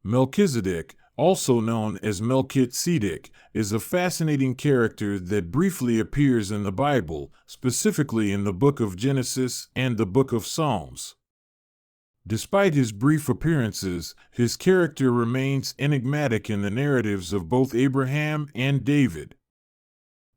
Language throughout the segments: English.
Melchizedek, also known as Melchizedek, is a fascinating character that briefly appears in the Bible, specifically in the book of Genesis and the book of Psalms. Despite his brief appearances, his character remains enigmatic in the narratives of both Abraham and David.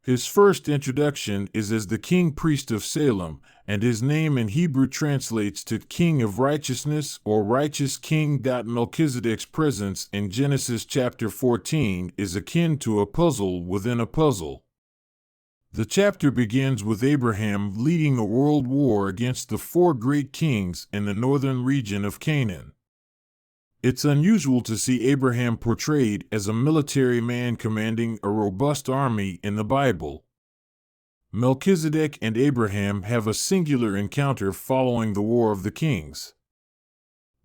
His first introduction is as the king priest of Salem, and his name in Hebrew translates to King of Righteousness or Righteous King. Melchizedek's presence in Genesis chapter 14 is akin to a puzzle within a puzzle. The chapter begins with Abraham leading a world war against the four great kings in the northern region of Canaan. It's unusual to see Abraham portrayed as a military man commanding a robust army in the Bible. Melchizedek and Abraham have a singular encounter following the War of the Kings.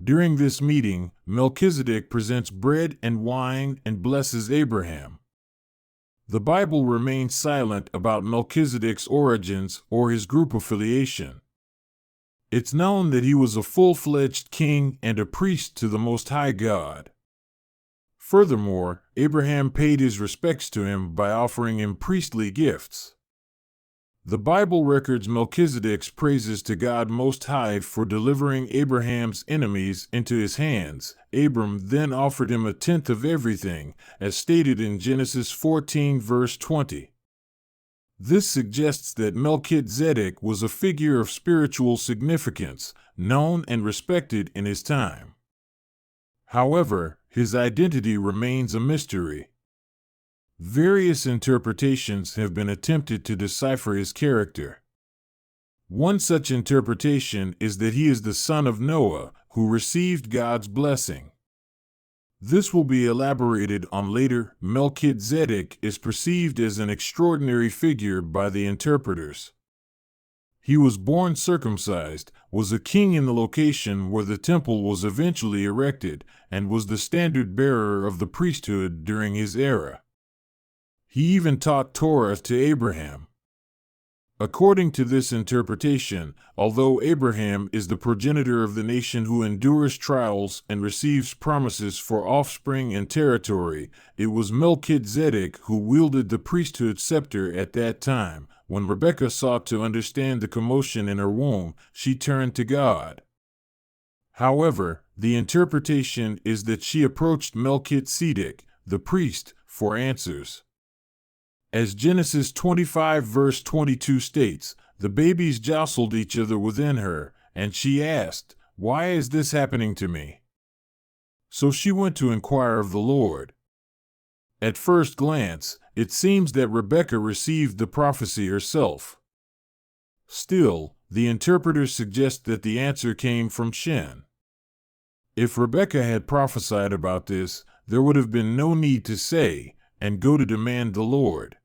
During this meeting, Melchizedek presents bread and wine and blesses Abraham. The Bible remains silent about Melchizedek's origins or his group affiliation. It's known that he was a full-fledged king and a priest to the Most High God. Furthermore, Abraham paid his respects to him by offering him priestly gifts. The Bible records Melchizedek's praises to God Most High for delivering Abraham's enemies into his hands. Abram then offered him a tenth of everything, as stated in Genesis 14 verse 20. This suggests that Melchizedek was a figure of spiritual significance, known and respected in his time. However, his identity remains a mystery. Various interpretations have been attempted to decipher his character. One such interpretation is that he is the son of Noah, who received God's blessing. This will be elaborated on later. Melchizedek is perceived as an extraordinary figure by the interpreters. He was born circumcised, was a king in the location where the temple was eventually erected, and was the standard bearer of the priesthood during his era. He even taught Torah to Abraham. According to this interpretation, although Abraham is the progenitor of the nation who endures trials and receives promises for offspring and territory, it was Melchizedek who wielded the priesthood scepter at that time. When Rebekah sought to understand the commotion in her womb, she turned to God. However, the interpretation is that she approached Melchizedek, the priest, for answers. As Genesis 25 verse 22 states, the babies jostled each other within her, and she asked, "Why is this happening to me?" So she went to inquire of the Lord. At first glance, it seems that Rebekah received the prophecy herself. Still, the interpreters suggest that the answer came from Shem. If Rebekah had prophesied about this, there would have been no need to say, "and go to demand the Lord."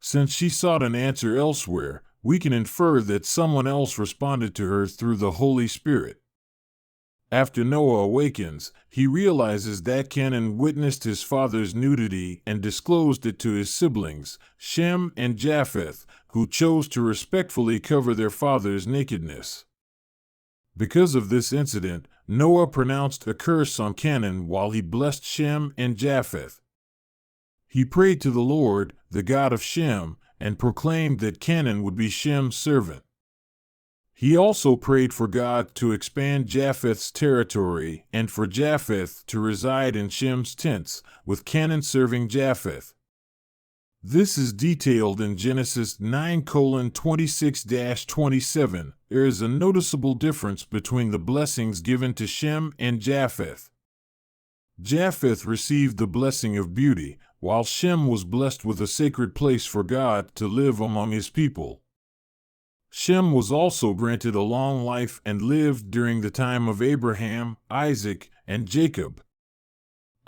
Since she sought an answer elsewhere, we can infer that someone else responded to her through the Holy Spirit. After Noah awakens, he realizes that Canaan witnessed his father's nudity and disclosed it to his siblings, Shem and Japheth, who chose to respectfully cover their father's nakedness. Because of this incident, Noah pronounced a curse on Canaan while he blessed Shem and Japheth. He prayed to the Lord, the God of Shem, and proclaimed that Canaan would be Shem's servant. He also prayed for God to expand Japheth's territory and for Japheth to reside in Shem's tents, with Canaan serving Japheth. This is detailed in Genesis 9:26-27. There is a noticeable difference between the blessings given to Shem and Japheth. Japheth received the blessing of beauty, while Shem was blessed with a sacred place for God to live among his people. Shem was also granted a long life and lived during the time of Abraham, Isaac, and Jacob.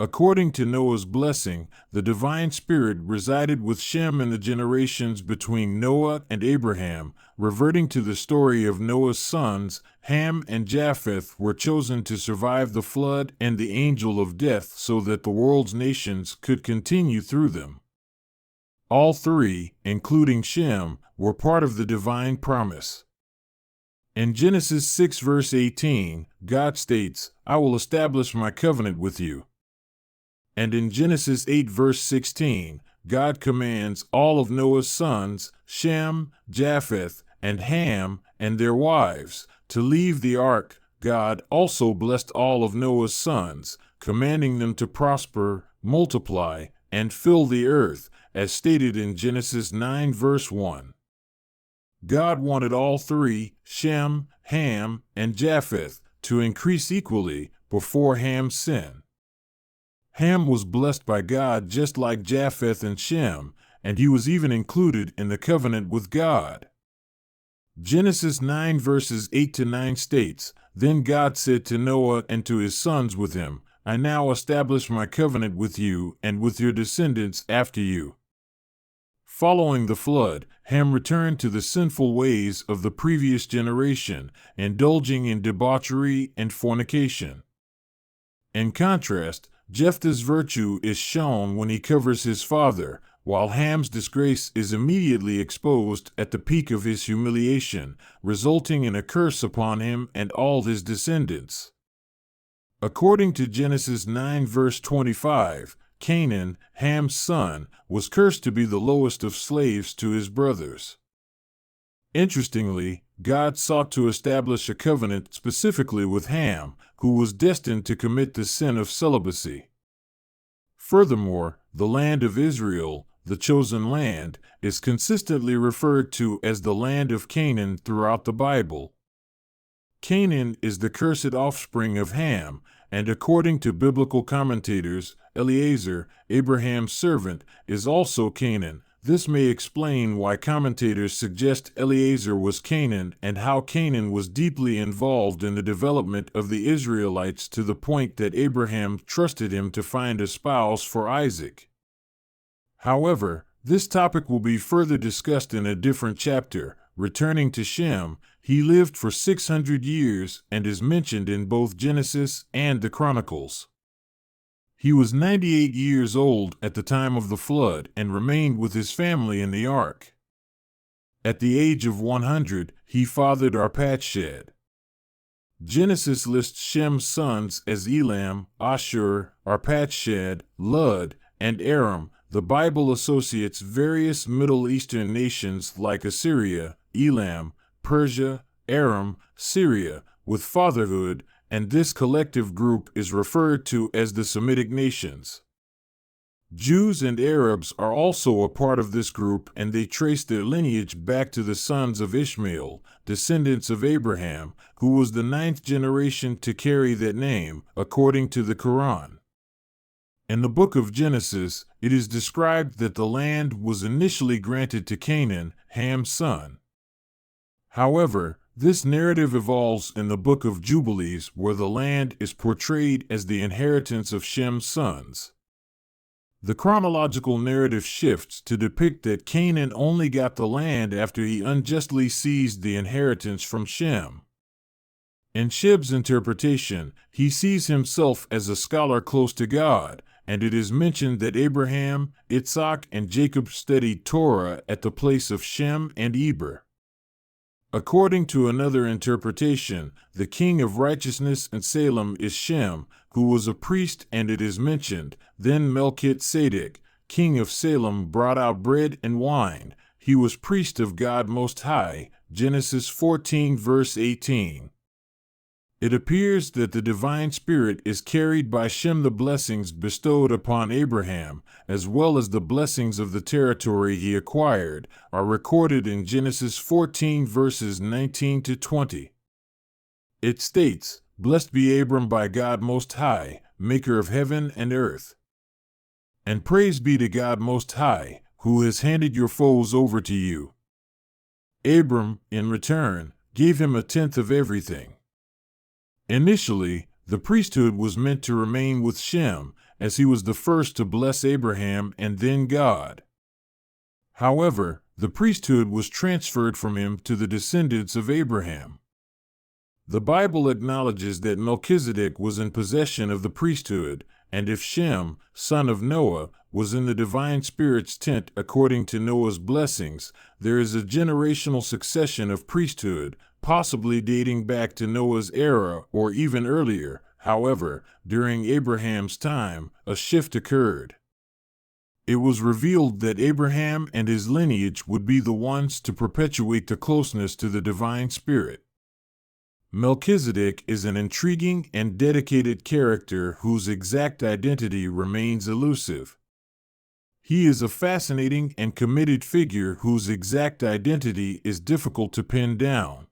According to Noah's blessing, the divine spirit resided with Shem in the generations between Noah and Abraham. Reverting to the story of Noah's sons, Ham and Japheth were chosen to survive the flood and the angel of death so that the world's nations could continue through them. All three, including Shem, were part of the divine promise. In Genesis 6 verse 18, God states, "I will establish my covenant with you." And in Genesis 8 verse 16, God commands all of Noah's sons, Shem, Japheth, and Ham, and their wives, to leave the ark. God also blessed all of Noah's sons, commanding them to prosper, multiply, and fill the earth, as stated in Genesis 9 verse 1. God wanted all three, Shem, Ham, and Japheth, to increase equally before Ham's sin. Ham was blessed by God just like Japheth and Shem, and he was even included in the covenant with God. Genesis 9 verses 8 to 9 states, "Then God said to Noah and to his sons with him, I now establish my covenant with you and with your descendants after you." Following the flood, Ham returned to the sinful ways of the previous generation, indulging in debauchery and fornication. In contrast, Jephthah's virtue is shown when he covers his father, while Ham's disgrace is immediately exposed at the peak of his humiliation, resulting in a curse upon him and all his descendants. According to Genesis 9 verse 25, Canaan, Ham's son, was cursed to be the lowest of slaves to his brothers. Interestingly, God sought to establish a covenant specifically with Ham, who was destined to commit the sin of celibacy. Furthermore, the land of Israel, the chosen land, is consistently referred to as the land of Canaan throughout the Bible. Canaan is the cursed offspring of Ham, and according to biblical commentators, Eliezer, Abraham's servant, is also Canaan. This may explain why commentators suggest Eliezer was Canaan and how Canaan was deeply involved in the development of the Israelites to the point that Abraham trusted him to find a spouse for Isaac. However, this topic will be further discussed in a different chapter. Returning to Shem, he lived for 600 years and is mentioned in both Genesis and the Chronicles. He was 98 years old at the time of the flood and remained with his family in the ark. At the age of 100, he fathered Arpachshad. Genesis lists Shem's sons as Elam, Ashur, Arpachshad, Lud, and Aram. The Bible associates various Middle Eastern nations like Assyria, Elam, Persia, Aram, Syria with fatherhood, and this collective group is referred to as the Semitic nations. Jews and Arabs are also a part of this group, and they trace their lineage back to the sons of Ishmael, descendants of Abraham, who was the 9th generation to carry that name, according to the Quran. In the book of Genesis, it is described that the land was initially granted to Canaan, Ham's son. However, this narrative evolves in the book of Jubilees, where the land is portrayed as the inheritance of Shem's sons. The chronological narrative shifts to depict that Canaan only got the land after he unjustly seized the inheritance from Shem. In Sheb's interpretation, he sees himself as a scholar close to God, and it is mentioned that Abraham, Isaac, and Jacob studied Torah at the place of Shem and Eber. According to another interpretation, the king of righteousness in Salem is Shem, who was a priest, and it is mentioned, then Melchizedek, king of Salem, brought out bread and wine. He was priest of God Most High, Genesis 14 verse 18. It appears that the divine spirit is carried by Shem. The blessings bestowed upon Abraham, as well as the blessings of the territory he acquired, are recorded in Genesis 14 verses 19 to 20. It states, "Blessed be Abram by God Most High, maker of heaven and earth. And praise be to God Most High, who has handed your foes over to you." Abram, in return, gave him 1/10 of everything. Initially, the priesthood was meant to remain with Shem, as he was the first to bless Abraham and then God. However, the priesthood was transferred from him to the descendants of Abraham. The Bible acknowledges that Melchizedek was in possession of the priesthood, and if Shem, son of Noah, was in the divine spirit's tent according to Noah's blessings, there is a generational succession of priesthood, possibly dating back to Noah's era or even earlier. However, during Abraham's time, a shift occurred. It was revealed that Abraham and his lineage would be the ones to perpetuate the closeness to the divine spirit. Melchizedek is an intriguing and dedicated character whose exact identity remains elusive. He is a fascinating and committed figure whose exact identity is difficult to pin down.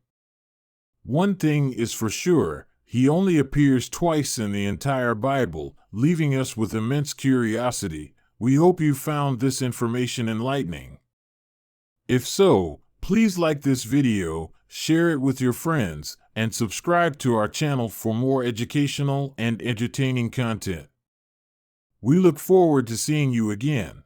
One thing is for sure, he only appears twice in the entire Bible, leaving us with immense curiosity. We hope you found this information enlightening. If so, please like this video, share it with your friends, and subscribe to our channel for more educational and entertaining content. We look forward to seeing you again.